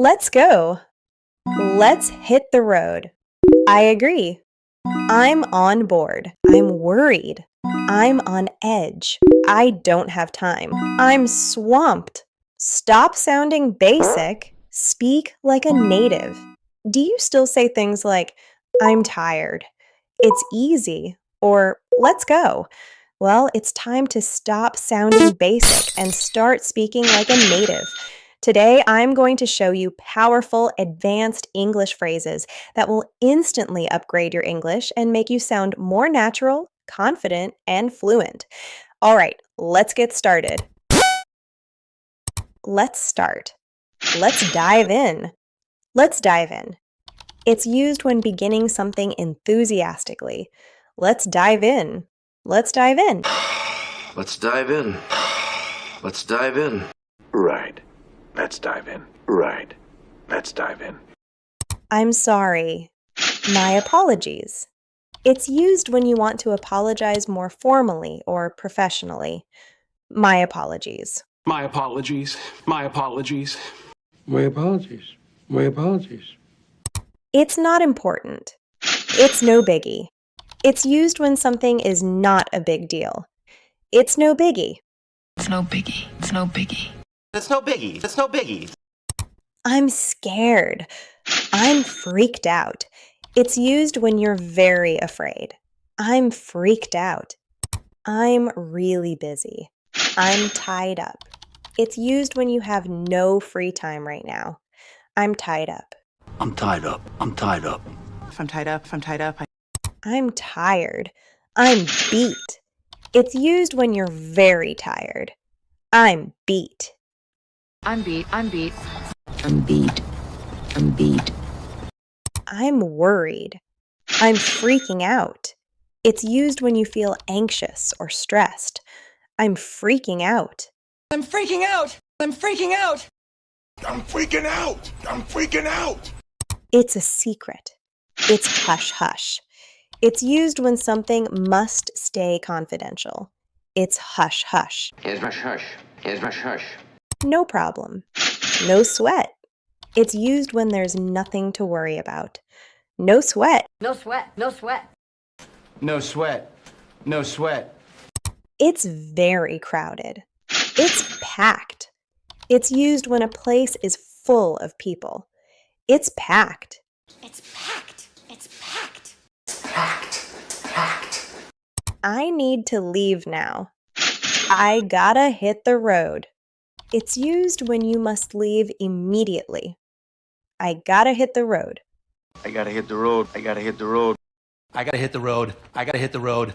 Let's go. Let's hit the road. I agree. I'm on board. I'm worried. I'm on edge. I don't have time. I'm swamped. Stop sounding basic. Speak like a native. Do you still say things like, I'm tired, it's easy, or let's go? Well, it's time to stop sounding basic and start speaking like a native. Today, I'm going to show you powerful, advanced English phrases that will instantly upgrade your English and make you sound more natural, confident, and fluent. All right, let's get started. Let's start. Let's dive in. Let's dive in. It's used when beginning something enthusiastically. Let's dive in. Let's dive in. Let's dive in. Let's dive in. Right. Let's dive in. Right. Let's dive in. I'm sorry. My apologies. It's used when you want to apologize more formally or professionally. My apologies. My apologies. My apologies. My apologies. My apologies. It's not important. It's no biggie. It's used when something is not a big deal. It's no biggie. It's no biggie. It's no biggie. It's no biggie. It's no biggie. I'm scared. I'm freaked out. It's used when you're very afraid. I'm freaked out. I'm really busy. I'm tied up. It's used when you have no free time right now. I'm tied up. I'm tied up. I'm tied up. If I'm tied up, if I'm tied up. I'm tired. I'm beat. It's used when you're very tired. I'm beat. I'm beat. I'm beat. I'm beat. I'm beat. I'm worried. I'm freaking out. It's used when you feel anxious or stressed. I'm freaking out. I'm freaking out! I'm freaking out! I'm freaking out! I'm freaking out! It's a secret. It's hush hush. It's used when something must stay confidential. It's hush hush. Here's my hush. Here's my hush. No problem. No sweat. It's used when there's nothing to worry about. No sweat. No sweat. No sweat. No sweat. No sweat. It's very crowded. It's packed. It's used when a place is full of people. It's packed. It's packed. It's packed. Packed. Packed. I need to leave now. I gotta hit the road. It's used when you must leave immediately. I gotta hit the road. I gotta hit the road. I gotta hit the road. I gotta hit the road. I gotta hit the road.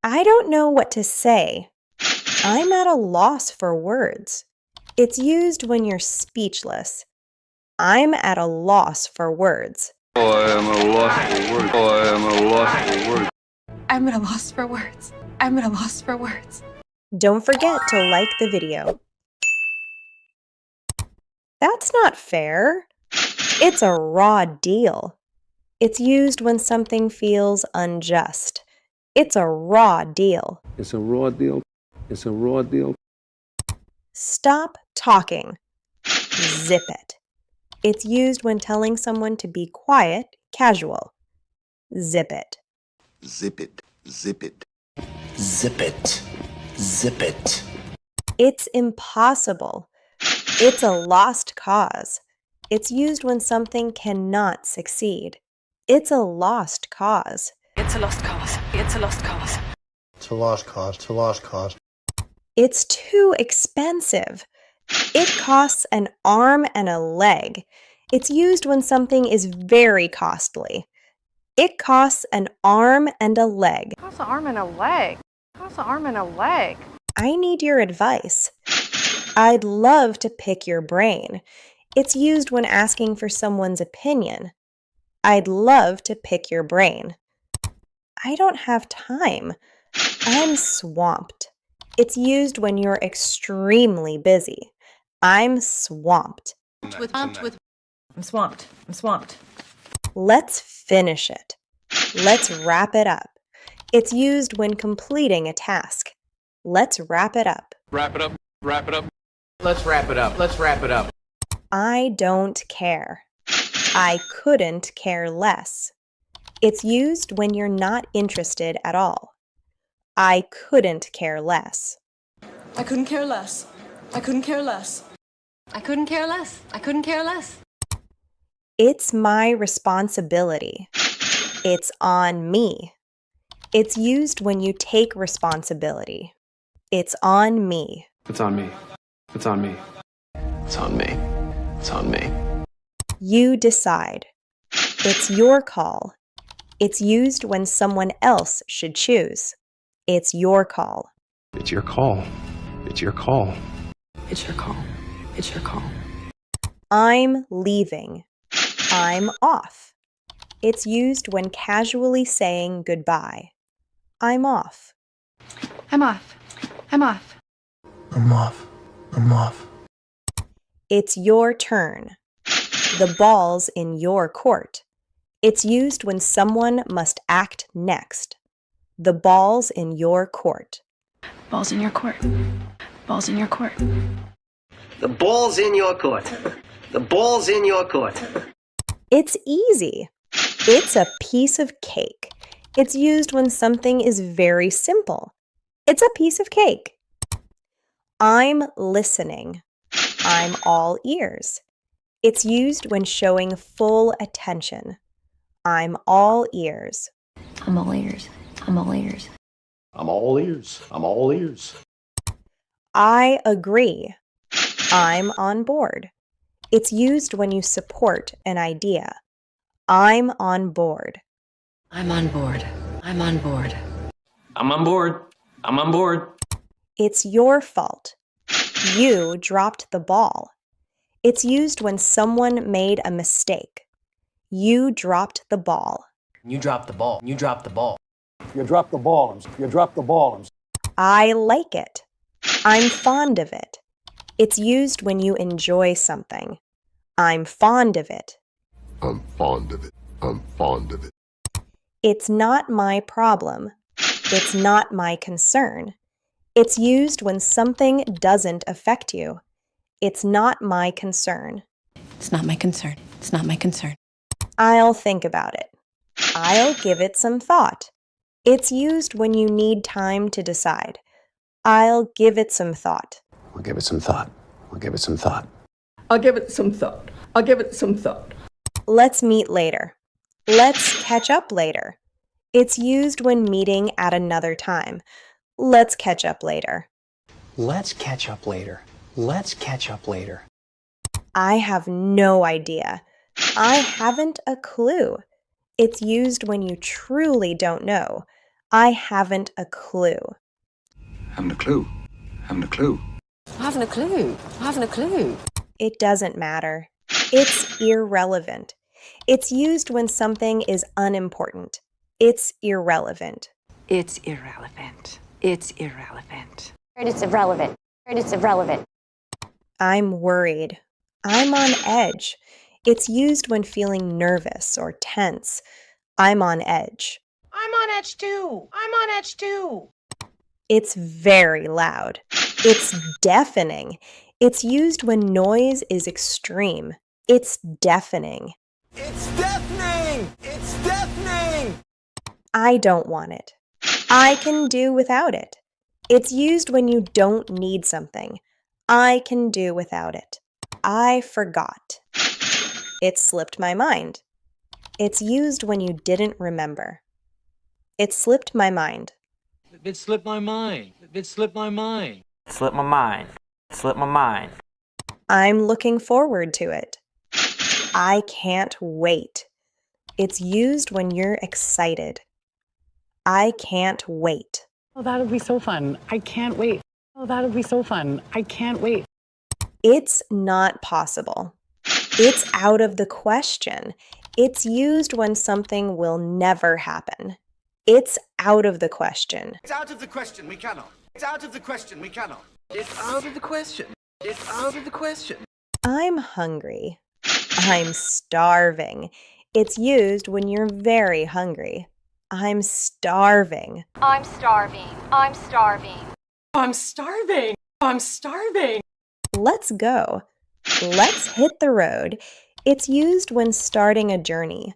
I don't know what to say. I'm at a loss for words. It's used when you're speechless. I'm at a loss for words. Oh, I am a loss for words. Oh, I am a loss for words. I'm at a loss for words. I'm at a loss for words. Don't forget to like the video. That's not fair. It's a raw deal. It's used when something feels unjust. It's a raw deal. It's a raw deal. It's a raw deal. Stop talking. Zip it. It's used when telling someone to be quiet, casual. Zip it. Zip it. Zip it. Zip it. Zip it. It's impossible. It's a lost cause. It's used when something cannot succeed. It's a lost cause. It's a lost cause. It's a lost cause. It's a lost cause. It's a lost cause. It's too expensive. It costs an arm and a leg. It's used when something is very costly. It costs an arm and a leg. Costs an arm and a leg. Costs an arm and a leg. I need your advice. I'd love to pick your brain. It's used when asking for someone's opinion. I'd love to pick your brain. I don't have time. I'm swamped. It's used when you're extremely busy. I'm swamped. I'm swamped. I'm swamped. Let's finish it. Let's wrap it up. It's used when completing a task. Let's wrap it up. Wrap it up. Wrap it up. Let's wrap it up. Let's wrap it up. I don't care. I couldn't care less. It's used when you're not interested at all. I couldn't care less. I couldn't care less. I couldn't care less. I couldn't care less. I couldn't care less. It's my responsibility. It's on me. It's used when you take responsibility. It's on me. It's on me. It's on me. It's on me. It's on me. You decide. It's your call. It's used when someone else should choose. It's your call. It's your call. It's your call. It's your call. It's your call. I'm leaving. I'm off. It's used when casually saying goodbye. I'm off. I'm off. I'm off. I'm off. I'm off. It's your turn. The ball's in your court. It's used when someone must act next. The ball's in your court. Ball's in your court. Ball's in your court. The ball's in your court. The ball's in your court. It's easy. It's a piece of cake. It's used when something is very simple. It's a piece of cake. I'm listening. I'm all ears. It's used when showing full attention. I'm all ears. I'm all ears. I'm all ears. I'm all ears. I'm all ears. I agree. I'm on board. It's used when you support an idea. I'm on board. I'm on board. I'm on board. I'm on board. I'm on board. It's your fault. You dropped the ball. It's used when someone made a mistake. You dropped the ball. You dropped the ball. You dropped the ball. You dropped the ball. You dropped the ball. I like it. I'm fond of it. It's used when you enjoy something. I'm fond of it. I'm fond of it. I'm fond of it. It's not my problem. It's not my concern. It's used when something doesn't affect you. It's not my concern. It's not my concern. It's not my concern. I'll think about it. I'll give it some thought. It's used when you need time to decide. I'll give it some thought. We'll give it some thought. We'll give it some thought. I'll give it some thought. I'll give it some thought. Let's meet later. Let's catch up later. It's used when meeting at another time. Let's catch up later. Let's catch up later. Let's catch up later. I have no idea. I haven't a clue. It's used when you truly don't know. I haven't a clue. Haven't a clue. Haven't a clue. I haven't a clue. I haven't a clue. It doesn't matter. It's irrelevant. It's used when something is unimportant. It's irrelevant. It's irrelevant. It's irrelevant. It's irrelevant. It's irrelevant. I'm worried. I'm on edge. It's used when feeling nervous or tense. I'm on edge. I'm on edge too. I'm on edge too. It's very loud. It's deafening. It's used when noise is extreme. It's deafening. It's deafening! It's deafening! I don't want it. I can do without it. It's used when you don't need something. I can do without it. I forgot. It slipped my mind. It's used when you didn't remember. It slipped my mind. It slipped my mind. It slipped my mind. Slipped my mind. Slipped my mind. I'm looking forward to it. I can't wait. It's used when you're excited. I can't wait. Oh, that'll be so fun. I can't wait. Oh, that'll be so fun. I can't wait. It's not possible. It's out of the question. It's used when something will never happen. It's out of the question. It's out of the question. We cannot. It's out of the question. We cannot. It's out of the question. It's out of the question. I'm hungry. I'm starving. It's used when you're very hungry. I'm starving. I'm starving. I'm starving. I'm starving. I'm starving. Let's go. Let's hit the road. It's used when starting a journey.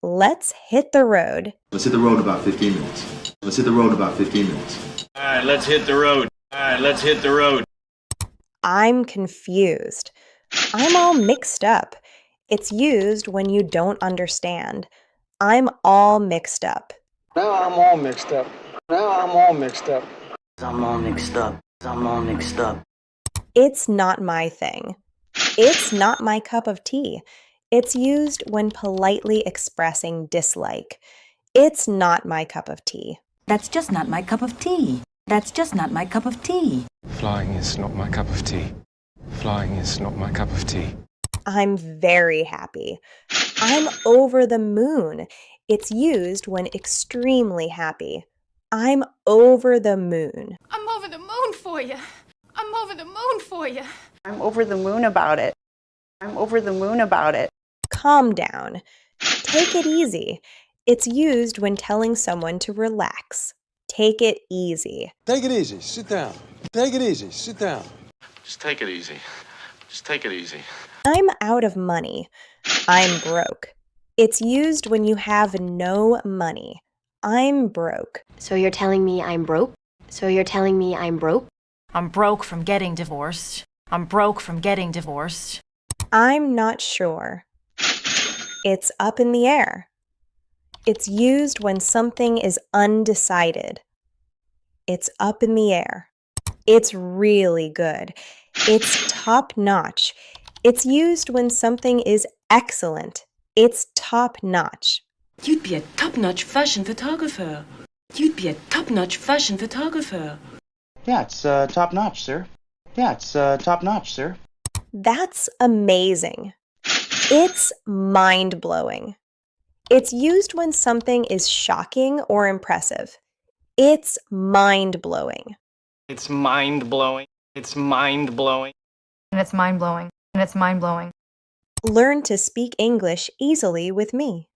Let's hit the road. Let's hit the road about 15 minutes. Let's hit the road about 15 minutes. All right, let's hit the road. All right, let's hit the road. I'm confused. I'm all mixed up. It's used when you don't understand. I'm all mixed up. Now I'm all mixed up. Now I'm all mixed up. I'm all mixed up. I'm all mixed up. It's not my thing. It's not my cup of tea. It's used when politely expressing dislike. It's not my cup of tea. That's just not my cup of tea. That's just not my cup of tea. Flying is not my cup of tea. Flying is not my cup of tea. I'm very happy. I'm over the moon. It's used when extremely happy. I'm over the moon. I'm over the moon for you. I'm over the moon for you. I'm over the moon about it. I'm over the moon about it. Calm down. Take it easy. It's used when telling someone to relax. Take it easy. Take it easy. Sit down. Take it easy. Sit down. Just take it easy. Just take it easy. I'm out of money. I'm broke. It's used when you have no money. I'm broke. So you're telling me I'm broke? So you're telling me I'm broke? I'm broke from getting divorced. I'm broke from getting divorced. I'm not sure. It's up in the air. It's used when something is undecided. It's up in the air. It's really good. It's top notch. It's used when something is excellent. It's top notch. You'd be a top-notch fashion photographer. You'd be a top-notch fashion photographer. Yeah, it's top notch, sir. Yeah, it's top notch, sir. That's amazing. It's mind-blowing. It's used when something is shocking or impressive. It's mind-blowing. It's mind-blowing. It's mind-blowing. And it's mind blowing. And it's mind blowing. Learn to speak English easily with me.